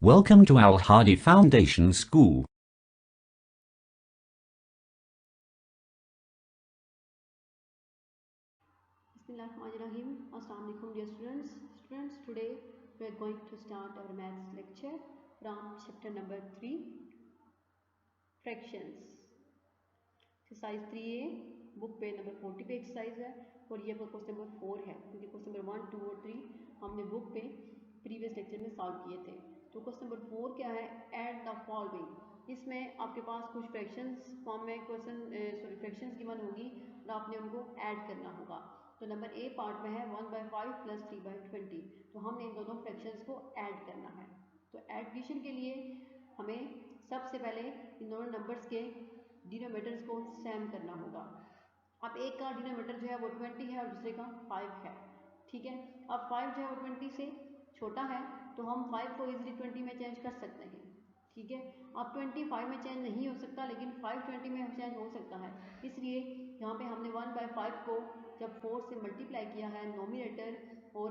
Welcome to Al Hadi Foundation School. Bismillahirrahmanirrahim. Assalamu alaikum dear students. Today we are going to start our maths lecture from chapter number 3, fractions. Exercise 3A, book पे number 40 पे exercise है और ये आपका question number 4 है, क्योंकि question number 1, 2 और 3 हमने बुक पे प्रीवियस लेक्चर में सॉल्व किए थे। तो क्वेश्चन नंबर 4 क्या है? Add the following. इसमें आपके पास कुछ फ्रैक्शंस फॉर्म में फ्रैक्शंस गिवन होगी और आपने उनको ऐड करना होगा। तो नंबर ए पार्ट में है 1/5 प्लस 3/20। तो हमने इन दोनों फ्रैक्शंस को ऐड करना है। तो एडिशन के लिए हमें सबसे पहले इन दोनों नंबर्स के डिनोमिनेटर्स को सेम करना होगा। अब एक का डिनोमिनेटर जो है वो 20 है और दूसरे का 5 है, ठीक है। अब 5 जो है वो 20 से छोटा है, तो हम 5 को इजीली 20 में चेंज कर सकते हैं, ठीक है। अब 25 में चेंज नहीं हो सकता, लेकिन 5 20 में चेंज हो सकता है। इसलिए यहाँ पे हमने 1/5 को जब 4 से मल्टीप्लाई किया है नोमिनेटर और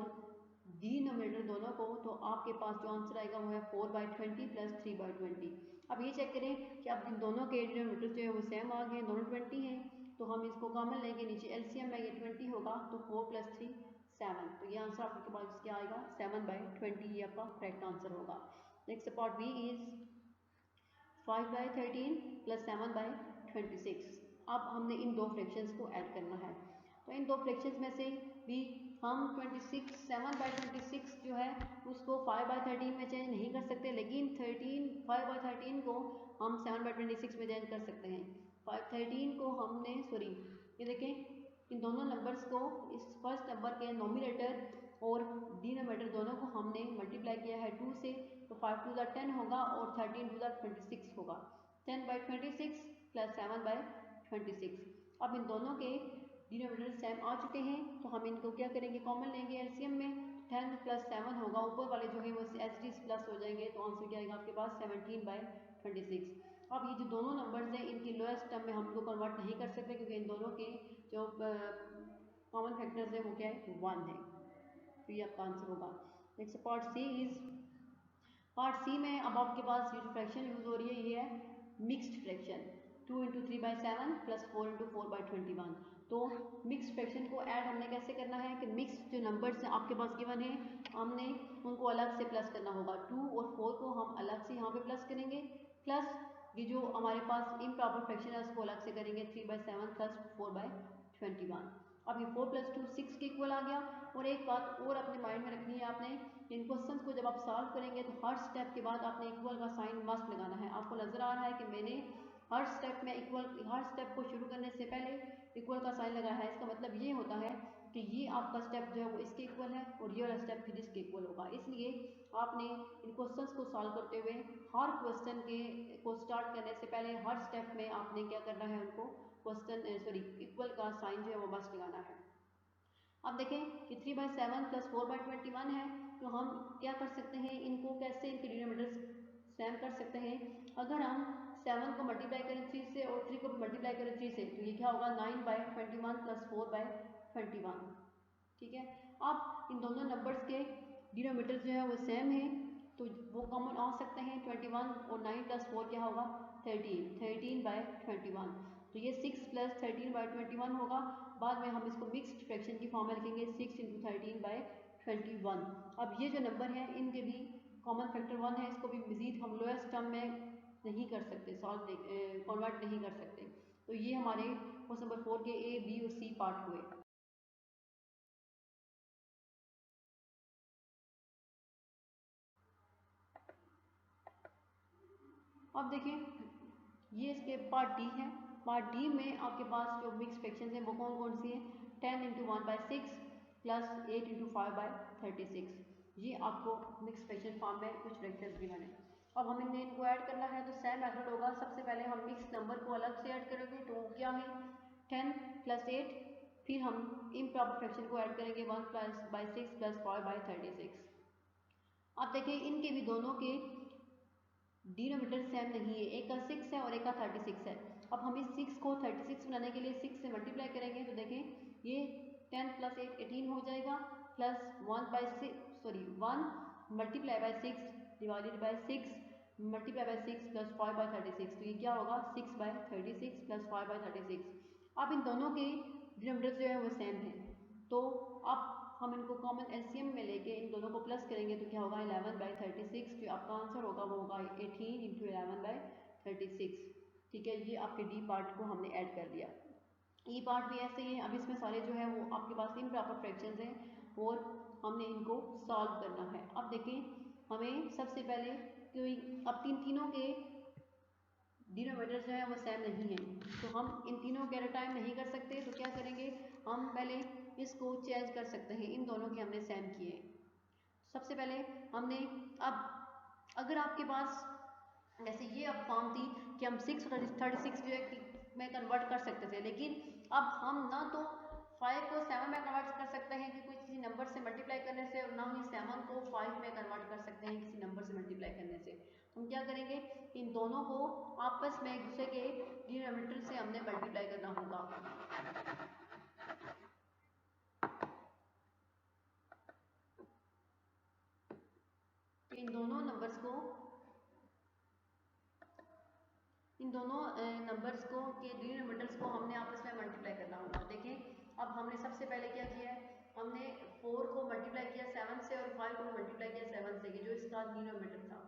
डिनोमिनेटर दोनों को, तो आपके पास जो आंसर आएगा वो है 4/20 प्लस 3/20। अब ये चेक करें कि अब इन दोनों के डिनोमिनेटर जो है वो सेम आ गए, दोनों 20 हैं, तो हम इसको कॉमन लेंगे, नीचे एलसीएम में ये 20 होगा, तो 4 + 3 7। तो ये आंसर आपके पास क्या आएगा? 7/20, ये आपका करेक्ट आंसर होगा। Next part B is 5/13 plus 7/26। अब हमने इन दो फ्रैक्शंस को ऐड करना है। तो इन दो फ्रैक्शंस में से भी हम 7/26 जो है उसको 5/13 में चेंज नहीं कर सकते, लेकिन 5/13 को हम 7/26 में चेंज कर सकते हैं। 5/13 को हमने ये देखें, इन दोनों नंबर्स को, इस फर्स्ट नंबर के नोमिनेटर और डिनोमिनेटर दोनों को हमने मल्टीप्लाई किया है 2 से, तो 5 2 10 होगा और 13 2 26 होगा। 10/26 प्लस 7/26। अब इन दोनों के डिनोमिनेटर सेम आ चुके हैं, तो हम इनको क्या करेंगे? कॉमन लेंगे एलसीएम में। 10 + 7 होगा, ऊपर वाले जो है वो एच डी प्लस हो जाएंगे, तो आंसर क्या आएगा आपके पास? 17/26। अब ये जो दोनों नंबर्स हैं इनकी लोएस्ट टर्म में हम इनको कन्वर्ट नहीं कर सकते, क्योंकि इन दोनों के जो कॉमन फैक्टर्स है वो क्या है? 1 है। तो ये आपका आंसर होगा। Next part C is, part C में अब आपके पास ये फ्रैक्शन यूज हो रही है, ये है मिक्स्ड फ्रैक्शन। 2 × 3/7 प्लस 4 × 4/21। तो मिक्स फ्रैक्शन को ऐड हमने कैसे करना है कि मिक्स जो नंबर्स आपके पास गिवन है हमने उनको अलग से प्लस करना होगा। 2 और 4 को हम अलग से यहाँ पे प्लस करेंगे, प्लस ये जो हमारे पास इम्प्रॉपर फ्रैक्शन है उसको अलग से करेंगे, 3/7 प्लस 4/21। अब ये 4 + 2 6 के इक्वल आ गया। और एक बात और अपने माइंड में रखनी है आपने, इन क्वेश्चन को जब आप सॉल्व करेंगे तो हर स्टेप के बाद आपने इक्वल का साइन मस्ट लगाना है। आपको नजर आ रहा है कि मैंने हर स्टेप में हर स्टेप को शुरू करने से पहले इक्वल का साइन लगाया है। इसका मतलब ये होता है कि ये आपका स्टेप जो है वो इसके इक्वल है और ये वाला स्टेप फिर इसके इक्वल होगा। इसलिए आपने इन क्वेश्चंस को सॉल्व करते हुए हर क्वेश्चन को स्टार्ट करने से पहले हर स्टेप में आपने क्या करना है? उनको इक्वल का साइन जो है वो मस्ट लगाना है। अब देखें कि 3/7 प्लस 4/21 है, तो हम क्या कर सकते हैं? इनको कैसे इनके डिनोमिनेटर्स सेम कर सकते हैं? अगर हम 7 को मल्टीप्लाई करें 3 से और 3 को मल्टीप्लाई करें 3 से, तो ये क्या होगा? 9/21 प्लस 4/21, ठीक है। अब इन दोनों नंबर्स के डिनोमिनेटर्स जो है वो सेम है, तो वो कॉमन आ सकते हैं। 21 और 9 + 4 क्या होगा? 13/21। तो ये 6 + 13/21 होगा। बाद में हम इसको मिक्स्ड फ्रैक्शन की फॉर्म में लिखेंगे, 6 × 13/21। अब ये जो नंबर है इनके भी कॉमन फैक्टर 1 है, इसको भी मजीद हम लोएस्ट टर्म में नहीं कर सकते, कन्वर्ट नहीं कर सकते। तो ये हमारे क्वेश्चन नंबर 4 के ए, बी और सी पार्ट हुए। अब देखिए ये इसके पार्ट डी है। पार्ट डी में आपके पास जो मिक्स फ्रैक्शन है वो कौन कौन सी है? 10 × 1/6 प्लस 8 × 5/36। ये आपको मिक्स फ्रैक्शन फॉर्म में कुछ फ्रैक्शंस गिवन है। अब हमें इनको ऐड करना है, तो सेम मेथड होगा। सबसे पहले हम मिक्स नंबर को अलग से ऐड करेंगे, तो क्या है? 10 + 8, फिर हम इम्प्रॉपर फ्रैक्शन को ऐड करेंगे 1/6 प्लस 5/36। अब देखिए इनके भी दोनों के डिनोमिनेटर सेम नहीं है, एक का 6 है और एक का 36 है। अब हम इस 6 को 36 बनाने के लिए 6 से मल्टीप्लाई करेंगे, तो देखें ये 10 + 8 18 हो जाएगा, plus 1/6 1 multiply by 6 divided by 6 multiply by 6 plus 5 by 36, तो ये क्या होगा 6 बाय 36 प्लस 5 बाय 36। अब इन दोनों के डिनोमिनेटर जो है वो सेम है, तो अब हम इनको कॉमन एलसीएम में लेके इन दोनों को प्लस करेंगे तो क्या होगा 11 बाई 36, जो आपका आंसर होगा वो होगा 18 इंटू 11 बाई 36। ठीक है, ये आपके डी पार्ट को हमने ऐड कर दिया। ई पार्ट भी ऐसे ही है। अब इसमें सारे जो है वो आपके पास इम्प्रॉपर फ्रैक्शंस हैं और हमने इनको सॉल्व करना है। अब देखें हमें सबसे पहले कोई अब तीनों के डिनोमिनेटर जो है वो सेम नहीं है, तो हम इन तीनों के एट अ टाइम नहीं कर सकते, तो क्या करेंगे हम पहले इसको चेंज कर सकते हैं। इन दोनों के हमने सेम किए। सबसे पहले हमने अब अगर आपके पास जैसे ये अब फॉर्म थी कि हम 636 जो है में कन्वर्ट कर सकते थे, लेकिन अब हम ना तो 5 को 7 में कन्वर्ट कर सकते हैं कि कोई किसी नंबर से मल्टीप्लाई करने से, और ना ही 7 को 5 में कन्वर्ट कर सकते हैं किसी नंबर से मल्टीप्लाई करने से। तो हम क्या करेंगे, इन दोनों को आपस में एक दूसरे के डिनोमिनेटर से हमने मल्टीप्लाई करना होगा। इन दोनों नंबर्स को के डिनोमिनेटर्स को हमने आपस में मल्टीप्लाई करना होगा। देखें अब हमने सबसे पहले क्या किया है, हमने 4 को मल्टीप्लाई किया 7 से और 5 को मल्टीप्लाई किया 7 से, ये जो इसका डिनोमिनेटर था।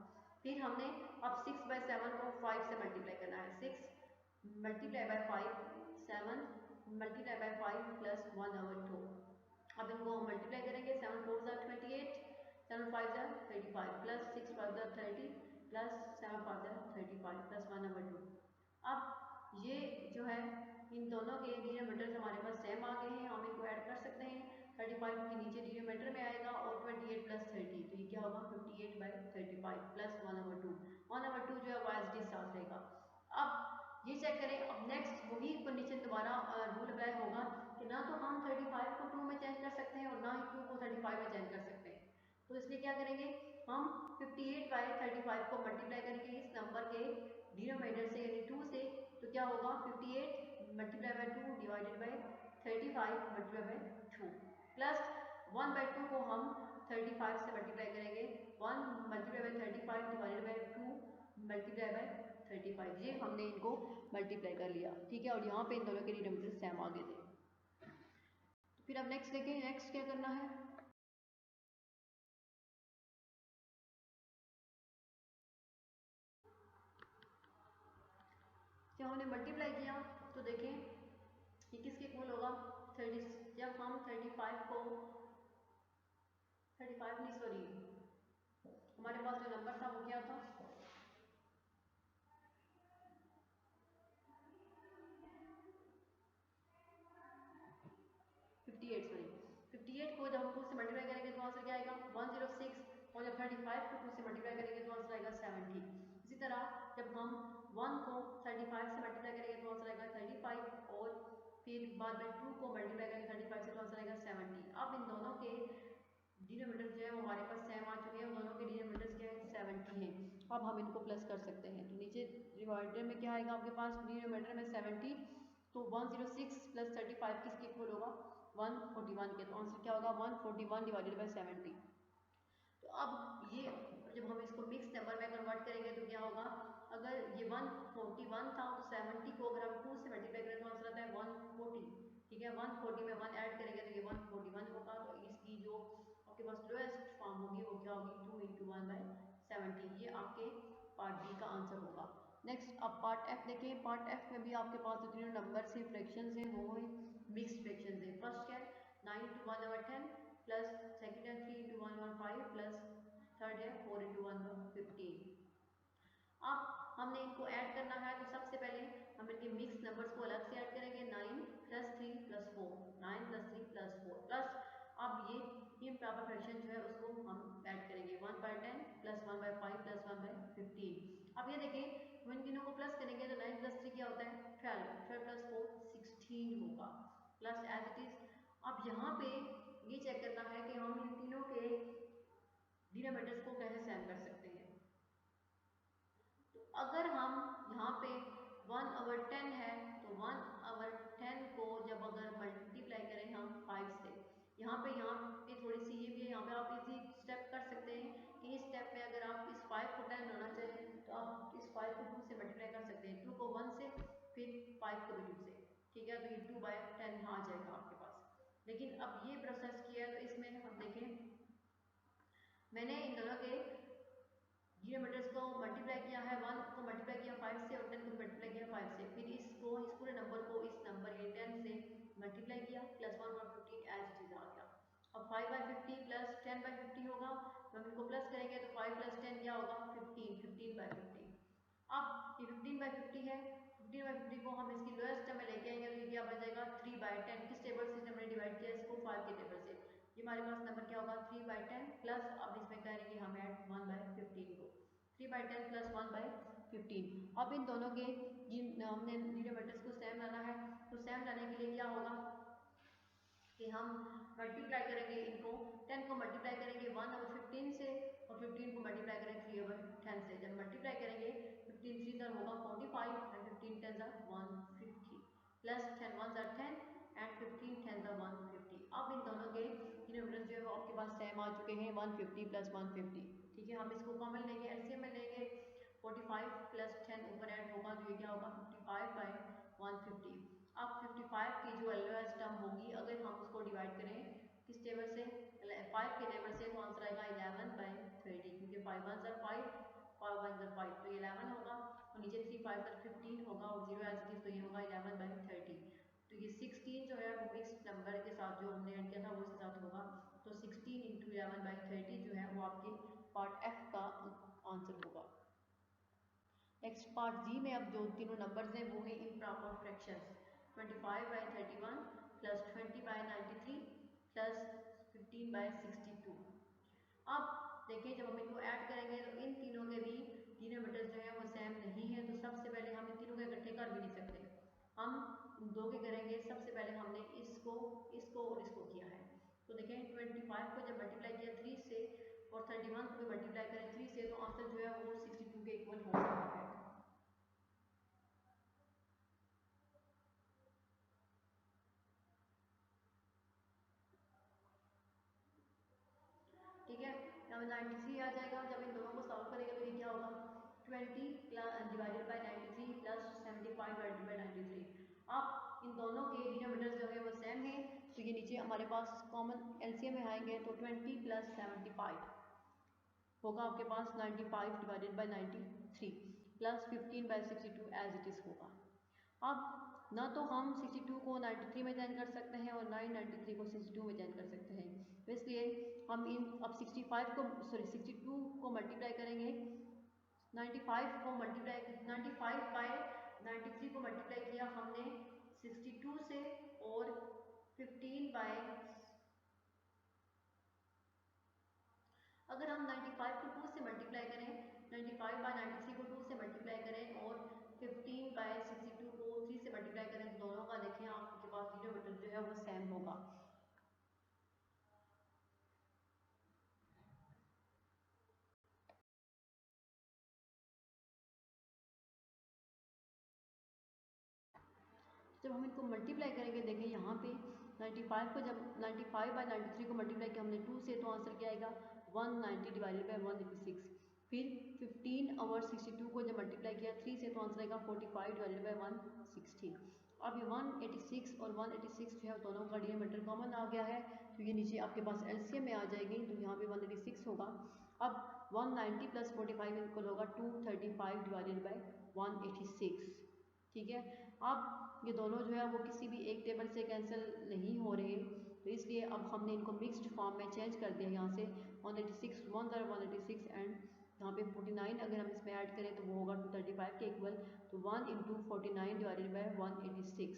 फिर हमने अब 6 बाय 7 को 5 से मल्टीप्लाई करना है। 6 multiply bye 5 7 multiply by 5 plus 1/2। अब इनको हम मल्टीप्लाई करेंगे। 7 4 ज़ा 28, 7 5 ज़ा 35 प्लस 6 5 ज़ा 30 प्लस 7 5 ज़ा 35 प्लस 1/2। अब ये जो है इन दोनों के डिनोमिनेटर्स हमारे पास सेम आ गए हैं, हम इनको ऐड कर सकते हैं। 35 के नीचे डिनोमिनेटर में आएगा और 28 प्लस 30, तो ये क्या होगा 58 बाई 35 प्लस 1/2। 1/2 जो है वो एज डी साथ रहेगा। अब ये चेक करें, अब नेक्स्ट वही कंडीशन दोबारा रूल अप्लाई होगा कि ना तो हम 35 को 2 में चेंज कर सकते हैं और ना ही 2 को 35 में चेंज कर सकते हैं। तो इसलिए क्या करेंगे, हम 58 बाई 35 को मल्टीप्लाई करेंगे इस नंबर के डिनोमिनेटर से यानी 2 से, तो क्या होगा 58 multiply by 2 divided by 35 multiply by 2 plus 1/2 को हम 35 से मल्टीप्लाई करेंगे। 1 multiply bye 35 divided by 2 multiply by 35, ये हमने इनको मल्टीप्लाई कर लिया। ठीक है, और यहाँ पे इन दोनों के डिनोमिनेटर सेम आ गए थे। तो फिर अब नेक्स्ट देखें, नेक्स्ट क्या करना है। जब हमने मल्टीप्लाई किया तो देखें ये किसके इक्वल होगा 30। जब हम 35 को 35 नहीं सॉरी हमारे पास जो नंबर था वो क्या था 58 सॉरी 58 को जब हम 2 से मल्टीप्लाई करेंगे तो आंसर क्या आएगा 106, और जब 35 को 2 से मल्टीप्लाई करेंगे तो आंसर आएगा 70। इसी तरह जब हम 1 को 35 से मल्टीप्लाई करेंगे तो आंसर आएगा 35, और फिर बाद में 2 को मल्टीप्लाई करेंगे 35 से तो आंसर आएगा 70। अब इन दोनों के डिनोमिनेटर जो है वो हमारे पास सेम आ चुके हैं, दोनों के डिनोमिनेटर्स क्या है 70 हैं। अब हम इनको प्लस कर सकते हैं, तो नीचे डिवाइडर में क्या आएगा आपके पास डिनोमिनेटर में 70, तो 106 प्लस 35 किसके इक्वल होगा 141 के, तो आंसर क्या होगा 141 डिवाइडेड बाय 70। तो अब ये जब हम इसको मिक्स नंबर में कन्वर्ट करेंगे तो क्या होगा, अगर ये 141 था तो 70 को अगर हम 2 से मल्टीप्लाई करें तो आंसर आता है 140। ठीक है, 140 में 1 ऐड करेंगे तो ये 141 होगा। तो इसकी जो आपके पास लोएस्ट फॉर्म होगी वो क्या होगी 2 इंटू 1 बाई 70। ये आपके पार्ट डी का आंसर होगा। नेक्स्ट अब पार्ट एफ देखें। पार्ट एफ में भी आपके पास जो तीनों नंबर्स हैं फ्रैक्शंस हैं वो है मिक्स्ड फ्रैक्शंस है। फर्स्ट क्या है 9 इंटू 1/10 प्लस सेकेंड है 3 इंटू 1/5 प्लस थर्ड है 4 इंटू 1/15। अब हमने इनको ऐड करना है, तो सबसे पहले हम इनके मिक्स नंबर्स को अलग से ऐड करेंगे। 9 plus 3 plus 4 9 plus 3 plus 4 plus अब ये इम्प्रॉपर फ्रैक्शन जो है उसको हम ऐड करेंगे 1/10 प्लस 1/5 प्लस 1/15। अब ये देखें हम इन तीनों को प्लस करेंगे तो 9 प्लस 3 क्या होता है 12, 12 प्लस 4 16 होगा प्लस एज इट इज। अब यहाँ पे ये चेक करना है कि हम इन तीनों के डिनोमिनेटर्स को कैसे सेम कर सकते हैं। तो अगर हम यहाँ पे 1/10 है तो 1/10 को जब अगर मल्टीप्लाई करें हम 5 से, यहाँ पे थोड़ी सी ये भी है, यहाँ पे आप इजी स्टेप कर सकते हैं 5 को 2 से मल्टीप्लाई कर सकते हैं, 2 को 1 से, फिर 5 को भी 2 से, ठीक है। तो ये 2/10 यहाँ आ जाएगा आपके पास। लेकिन अब ये प्रोसेस किया है तो इसमें हम देखें, मैंने इन दोनों के डिनोमिनेटर्स को मल्टीप्लाई किया है, 1 को मल्टीप्लाई किया 5 से और 10 को मल्टीप्लाई किया 5 से, फिर इसको इस पूरे नंबर को इस नंबर ये 10 से मल्टीप्लाई किया, प्लस 1/15 एज इट इज आ गया। अब 5/50 प्लस 10/50 होगा, हम इनको प्लस करेंगे तो 5 + 10 क्या होगा 15, 15/50। अब ये 15/50 है, 15/50 को हम इसकी लोएस्ट टर्म में लेके आएंगे तो ये क्या बन जाएगा 3/10। किस टेबल से हमने डिवाइड किया इसको 5 के टेबल से, ये हमारे पास नंबर क्या होगा 3/10 प्लस, अब इसमें करेंगे हम ऐड 1/15 को, 3/10 प्लस 1/15। अब इन दोनों के हमने डिनोमिनेटर्स को सेम लाना है, तो सेम लाने के लिए क्या होगा कि हम मल्टीप्लाई करेंगे इनको, 10 को मल्टीप्लाई करेंगे 1/15 से और 15 को मल्टीप्लाई करेंगे 3/10 से। जब मल्टीप्लाई करेंगे 15 3 होगा 45 और 15 10 150 प्लस 10 1 10 एंड 15 10 150। अब इन दोनों के डिनोमिनेटर्स जो है वो आपके पास सेम आ चुके हैं 150 प्लस 150, ठीक है। हम इसको कॉमन लेंगे, एलसीएम में लेंगे, 45 प्लस 10 ऊपर ऐड होगा तो ये क्या होगा 55/150। अब 55 की जो लोएस्ट टर्म होगी अगर हम उसको डिवाइड करें किस टेबल से 5 के टेबल से, तो आंसर आएगा 11/30, क्योंकि 5 1 5 5 1 5 तो ये 11 होगा, और नीचे 3 5 15 होगा और 0 एज इट इज, तो ये होगा 11/30। तो ये 16 जो है वो मिक्स नंबर के साथ जो हमने ऐड किया था वो इसके साथ होगा, तो 16 × 11/30 जो है वो आपके पार्ट एफ का आंसर होगा। नेक्स्ट पार्ट जी में अब जो तीनों नंबर्स हैं वो है इम्प्रॉपर फ्रैक्शंस, 25/31 प्लस 20/93 प्लस 15/62। अब देखिए जब हम इनको ऐड करेंगे तो इन तीनों के भी डिनोमिनेटर्स जो है वो सेम नहीं है, तो सबसे पहले हम इन तीनों के इकट्ठे कर भी नहीं सकते, हम इन दो के करेंगे। सबसे पहले हमने इसको इसको और इसको किया है, तो देखें 25 को जब मल्टीप्लाई किया 3 से और 31 को भी मल्टीप्लाई करें 3 से, तो आंसर जो है वो 62 के इक्वल हो सकता है। ठीक है, यहाँ 93 आ जाएगा। जब इन दोनों को सॉल्व करेंगे तो ये क्या होगा 20 divided by 93 plus 75 divided by 93। अब इन दोनों के डिनोमिनेटर्स जो है वो सेम है, तो ये नीचे हमारे पास कॉमन एलसीएम में आएंगे, तो 20 प्लस 75 होगा आपके पास 95 divided by 93 plus 15/62 as it is होगा। अब ना तो हम 62 को 93 में चेंज कर सकते हैं और ना ही 93 को 62 में चेंज कर सकते हैं, तो इसलिए हम इन अब 65 को 62 को मल्टीप्लाई करेंगे, 95 को मल्टीप्लाई 95/93 को मल्टीप्लाई किया हमने 62 से और 15 अगर हम 95 को 2 से मल्टीप्लाई करें, 95/93 को 2 से मल्टीप्लाई करें और 15/62 को 3 से मल्टीप्लाई करें, तो दोनों का देखें आपके पास डिनोमिनेटर जो है वो सेम होगा। जब हम इनको मल्टीप्लाई करेंगे देखें यहाँ पे 95 को जब 95/93 को मल्टीप्लाई किया हमने 2 से, तो आंसर क्या आएगा 190 डिवाइडेड बाई 186। फिर 15 और 62 को जब मल्टीप्लाई किया 3 से, तो आंसर आएगा 45 डिवाइडेड बाई 160। अब ये 186 और 186 जो है दोनों का डिनोमिनेटर कॉमन आ गया है, तो ये नीचे आपके पास एलसीएम में आ जाएगी, तो यहाँ पे 186 होगा। अब 190 प्लस 45 इक्वल होगा 235 डिवाइडेड बाई 186, ठीक है। अब ये दोनों जो है वो किसी भी एक टेबल से कैंसिल नहीं हो रहे, तो इसलिए अब हमने इनको मिक्स्ड फॉर्म में चेंज कर दिया। यहाँ से 186 186 एंड यहाँ पे 49 अगर हम इसमें ऐड करें तो वो होगा 235 के इक्वल, तो 1 × 49 डिवाइडेड बाई 186,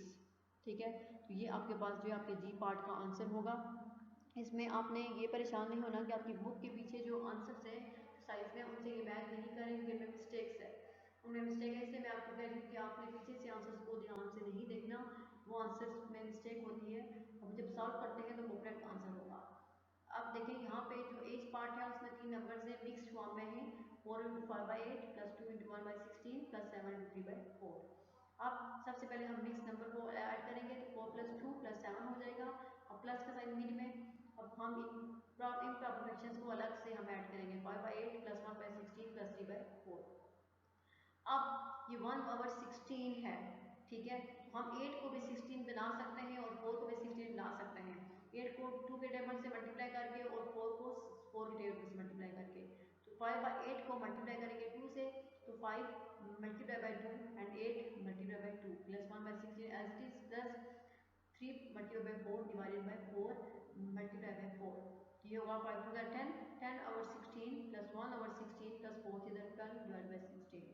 ठीक है। तो ये आपके पास जो है आपके जी पार्ट का आंसर होगा। इसमें आपने ये परेशान नहीं होना कि आपकी बुक के पीछे जो आंसर्स हैं साइज में उनसे ये मैच नहीं करें, क्योंकि इनमें मिस्टेक्स है, उनमें मिस्टेक है। इसलिए मैं आपको कह रही हूँ कि आपने पीछे से आंसर्स को ध्यान से नहीं देखना, वो आंसर्स में मिस्टेक होती है, अब जब सॉल्व करते हैं तो वो करेक्ट आंसर होगा। अब देखें यहाँ पे जो एज पार्ट है उसमें 3 नंबर्स हैं, मिक्स्ड फॉर्म में है, 4 × 5/8 प्लस 2 × 1/16 प्लस 7 × 3/4। अब सबसे पहले हम मिक्स नंबर को ऐड करेंगे, तो 4 + 2 + 7 हो जाएगा, अब प्लस का साइन मिड में। अब हम इम्प्रॉपर फ्रैक्शंस को अलग से हम ऐड करेंगे, 5/8 प्लस 1/16 प्लस 3/4। अब ये 1/16 है, ठीक है, तो हम 8 को भी 16 बना सकते हैं और 4 को भी 16 बना सकते हैं। 8 को 2 के टेबल से मल्टीप्लाई करके और 4 को 4 के टेबल से मल्टीप्लाई करके, तो 5/8 को मल्टीप्लाई करेंगे 2 से, तो 5 multiply by 2 and 8 multiply by 2 plus 1/16 as it is, plus 3 multiply by 4 divided by 4 multiply by 4, ये होगा 5 to the 10, 10/16 plus 1/16 plus 4 to the 12 divide by 16।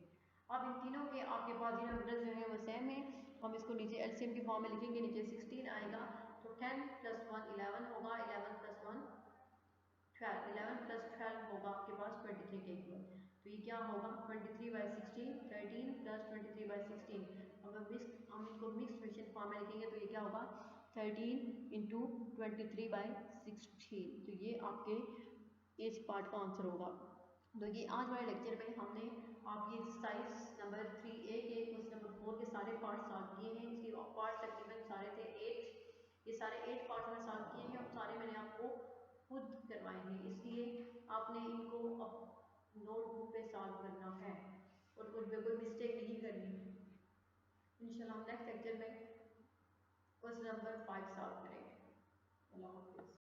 अब इन तीनों के आपके पास डिनोमिनेटर्स जो है वो सेम है, हम इसको नीचे एलसीएम की फॉर्म में लिखेंगे, नीचे 16 आएगा, तो 10 प्लस 1 11 होगा, 11 प्लस 1 12, 11 प्लस 12 होगा आपके पास 23 के इक्वल, तो ये क्या होगा 23/16, 13 प्लस 23/16, हम इनको मिक्स फ्रैक्शन फॉर्म में लिखेंगे, तो ये क्या होगा 13 इंटू 23/16, तो ये आपके इस पार्ट का आंसर होगा। तो ये आज वाले लेक्चर में हमने आपकी एक्सरसाइज नंबर 3A के क्वेश्चन नंबर 4 के सारे पार्ट सॉल्व किए हैं। इसके पार्ट तकरीबन सारे थे 8, ये सारे 8 पार्ट में सॉल्व किए हैं और सारे मैंने आपको खुद करवाए हैं, इसलिए आपने इनको नोटबुक पे सॉल्व करना है और कोई मिस्टेक नहीं करनी। इंशाल्लाह हम नेक्स्ट लेक्चर में क्वेश्चन नंबर 5 सॉल्व करेंगे। अल्लाह हाफिज़।